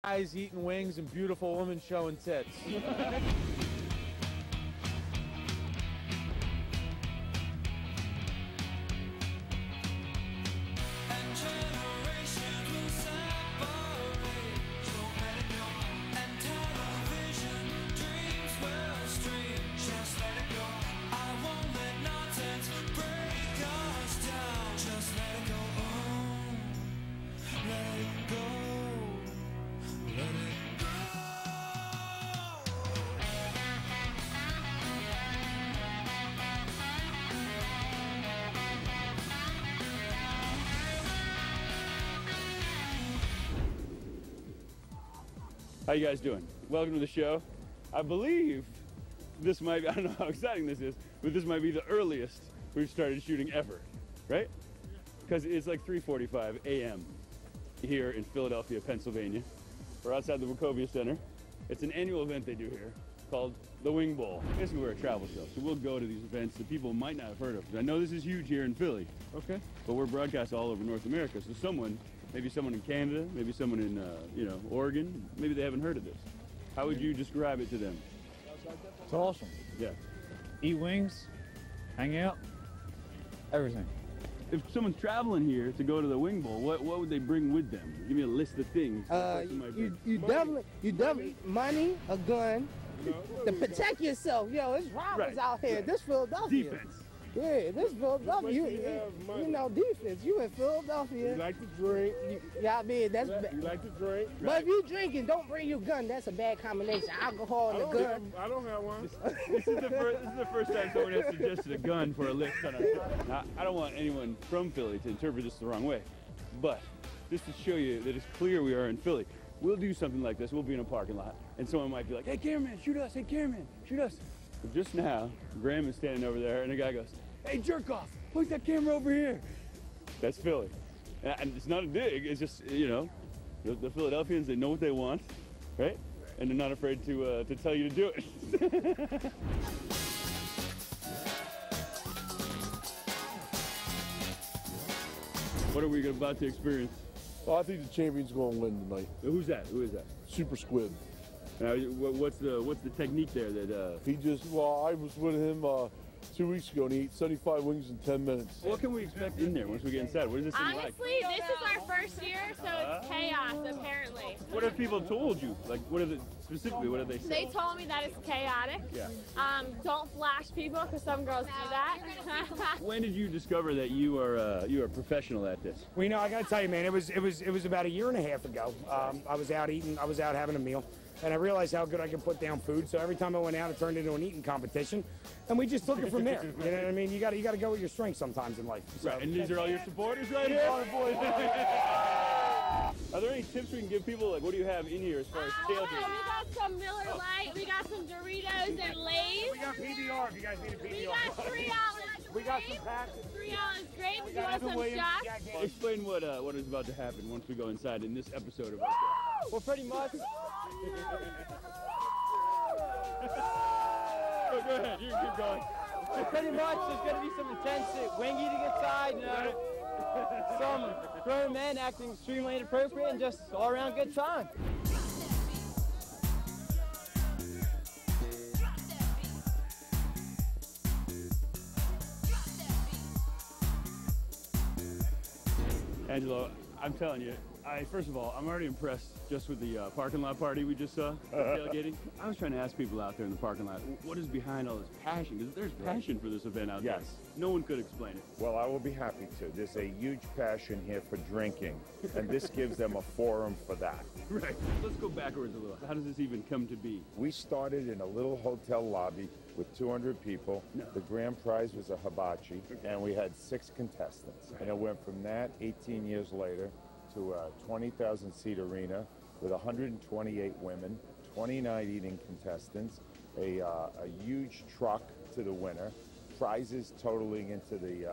Guys eating wings and beautiful women showing tits. How you guys doing? Welcome to the show. I believe this might be, I don't know how exciting this is, but this might be the earliest we've started shooting ever, right? Because it's like 3:45 a.m. here in Philadelphia, Pennsylvania. We're outside the Wachovia Center. It's an annual event they do here called the Wing Bowl. Basically, we're a travel show, so we'll go to these events that people might not have heard of. I know this is huge here in Philly, okay? But we're broadcast all over North America, so maybe someone in Canada, maybe someone in, Oregon, maybe they haven't heard of this. How would you describe it to them? It's awesome. Yeah. Eat wings, hang out, everything. If someone's traveling here to go to the Wing Bowl, what would they bring with them? Give me a list of things. You definitely money, a gun, to protect yourself. Yo, it's robbers out here. This Philadelphia. Defense. Yeah, this Philadelphia. You know, defense. You in Philadelphia. You like to drink. Yeah, I mean, that's You like to drink. But if you drinking, don't bring your gun. That's a bad combination. Alcohol and a gun. I don't have one. This is the first time someone has suggested a gun for a list on our show. Now, I don't want anyone from Philly to interpret this the wrong way, but just to show you that it's clear we are in Philly, we'll do something like this. We'll be in a parking lot, and someone might be like, "Hey, cameraman, shoot us! Hey, cameraman, shoot us!" But just now, Graham is standing over there, and a guy goes, "Hey, jerk off! Point that camera over here!" That's Philly, and it's not a dig. It's just the Philadelphians. They know what they want, right? And they're not afraid to tell you to do it. What are we about to experience? Well, I think the champion's going to win tonight. Who's that? Who is that? Super Squid. Now, what's the technique there that? I was with him 2 weeks ago, and he ate 75 wings in 10 minutes. What can we expect in there once we get inside? What is this thing like? Honestly, this is our first year, so it's chaos, apparently. What have people told you? Like, what did they say? They told me that it's chaotic. Yeah. Don't flash people, because some girls do that. When did you discover that you are a professional at this? Well, I got to tell you, man, it was about a year and a half ago. I was out having a meal, and I realized how good I could put down food. So every time I went out, it turned into an eating competition, and we just took it from there. You know what I mean? You got to go with your strengths sometimes in life. So, right, and these are all your supporters right here? Are there any tips we can give people? Like, what do you have in here as far as tailgating? We got some Miller Lite, we got some Doritos and Lay's. we got PBR if you guys need a PBR. We got $3. We got some packs. $3 grapes. You want some shots? Explain what is about to happen once we go inside in this episode of our show. Well, pretty much. Go ahead, you can keep going. Pretty much, there's going to be some intense wing eating inside. Some grown men acting extremely inappropriate, and just all around good time. Angelo, I'm telling you, first of all, I'm already impressed just with the parking lot party we just saw, tailgating. I was trying to ask people out there in the parking lot, what is behind all this passion? Because there's passion for this event out there. Yes. No one could explain it. Well, I will be happy to. There's a huge passion here for drinking, and this gives them a forum for that. Right. Let's go backwards a little. How does this even come to be? We started in a little hotel lobby with 200 people. No. The grand prize was a hibachi, and we had 6 contestants. And it went from that 18 years later to a 20,000-seat arena with 128 women, 29 eating contestants, a huge truck to the winner, prizes totaling into the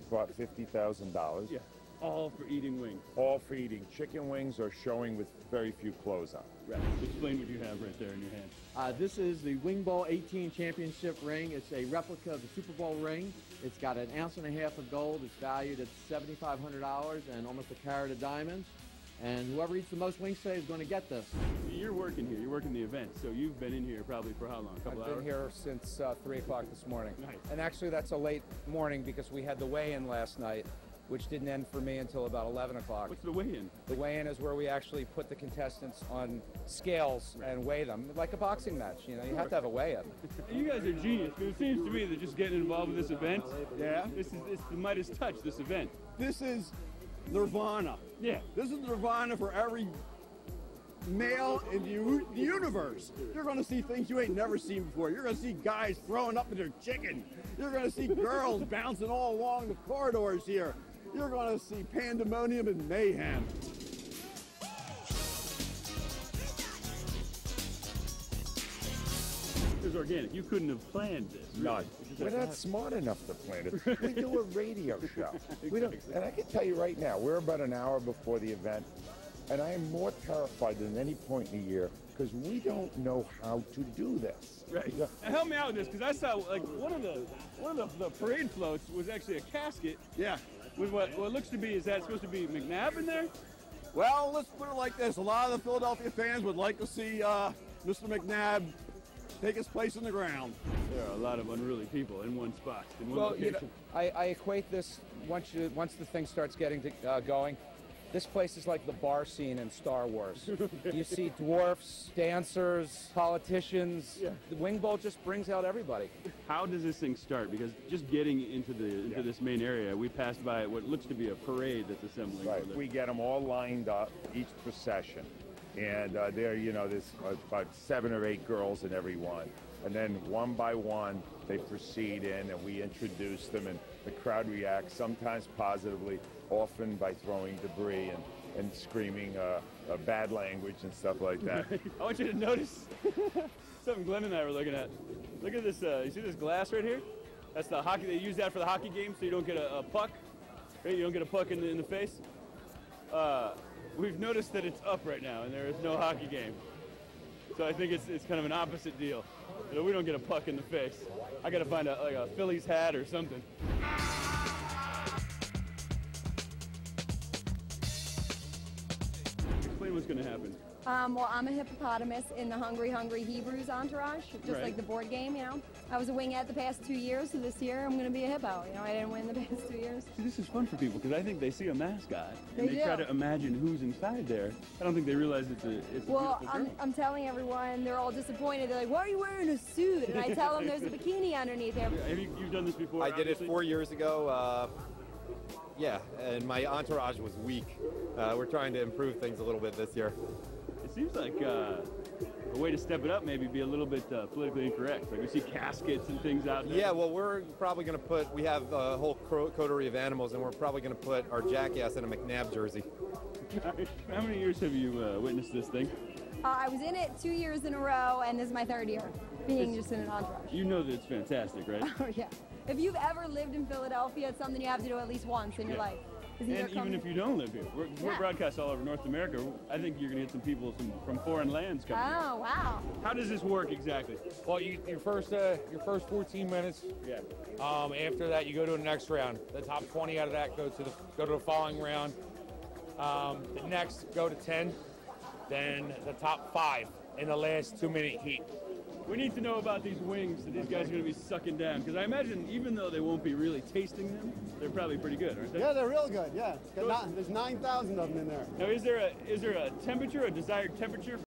about $50,000. Yeah, all for eating wings. All for eating. Chicken wings are showing with very few clothes on. Right. Explain what you have right there in your hand. This is the Wing Bowl 18 championship ring. It's a replica of the Super Bowl ring. It's got 1.5 ounces of gold. It's valued at $7,500 and almost a carat of diamonds. And whoever eats the most wings today is going to get this. You're working here. You're working the event. So you've been in here probably for how long? A couple I've hours? been here since 3 o'clock this morning. Nice. And actually, that's a late morning because we had the weigh-in last night, which didn't end for me until about 11 o'clock. What's the weigh-in? The weigh-in is where we actually put the contestants on scales and weigh them, like a boxing match. You know, you have to have a weigh-in. You guys are genius, because it seems to me that just getting involved with this event, this is the Midas touch, this event. This is nirvana. Yeah. This is nirvana for every male in the universe. You're going to see things you ain't never seen before. You're going to see guys throwing up in their chicken. You're going to see girls bouncing all along the corridors here. You're going to see pandemonium and mayhem. It was organic. You couldn't have planned this. Really. None. We're not smart enough to plan it. We do a radio show. We don't, and I can tell you right now, we're about an hour before the event, and I am more terrified than any point in the year because we don't know how to do this. Right. Now help me out with this, because I saw like one of the parade floats was actually a casket. Yeah. With what looks to be, is that supposed to be McNabb in there? Well, let's put it like this. A lot of the Philadelphia fans would like to see Mr. McNabb take his place in the ground. There are a lot of unruly people in one spot, in one Well, location. you know, I equate this, once the thing starts getting going, this place is like the bar scene in Star Wars. You see dwarfs, dancers, politicians. Yeah. The Wing Bowl just brings out everybody. How does this thing start? Because just getting into this main area, we passed by what looks to be a parade that's assembling. Right. We get them all lined up, each procession. And there, you know, there's about 7 or 8 girls in every one. And then one by one, they proceed in and we introduce them and the crowd reacts, sometimes positively, often by throwing debris and screaming bad language and stuff like that. I want you to notice something Glenn and I were looking at. Look at this, you see this glass right here? That's the hockey, they use that for the hockey game so you don't get a puck, right? You don't get a puck in the face. We've noticed that it's up right now and there is no hockey game. So I think it's kind of an opposite deal. You know, we don't get a puck in the face. I gotta find like a Phillies hat or something. Explain what's gonna happen. Well, I'm a hippopotamus in the Hungry Hungry Hebrews entourage, just like the board game, you know. I was a wingette the past 2 years, so this year I'm going to be a hippo. You know, I didn't win the past 2 years. See, this is fun for people because I think they see a mascot and they do. try to imagine who's inside there. I don't think they realize it's a Well, beautiful girl. I'm telling everyone, they're all disappointed. They're like, why are you wearing a suit? And I tell them there's a bikini underneath there. Have you've done this before? I did it 4 years ago. Yeah, and my entourage was weak. We're trying to improve things a little bit this year. It seems like a way to step it up, maybe be a little bit politically incorrect. Like we see caskets and things out there. Yeah, well, we're probably going to we have a whole coterie of animals, and we're probably going to put our jackass in a McNabb jersey. How many years have you witnessed this thing? I was in it 2 years in a row, and this is my 3rd year being just in an entourage. You know that it's fantastic, right? Oh, yeah. If you've ever lived in Philadelphia, it's something you have to do at least once in your life. And even if you don't live here, we're broadcast all over North America. I think you're going to get some people from foreign lands coming here. Oh, wow. How does this work exactly? Well, your first 14 minutes. Yeah. After that, you go to the next round. The top 20 out of that go to the following round. The next go to 10. Then the top 5 in the last 2-minute heat. We need to know about these wings that these guys are going to be sucking down, because I imagine even though they won't be really tasting them, they're probably pretty good, aren't they? Yeah, they're real good. Yeah, there's 9,000 of them in there. Now, is there a temperature, a desired temperature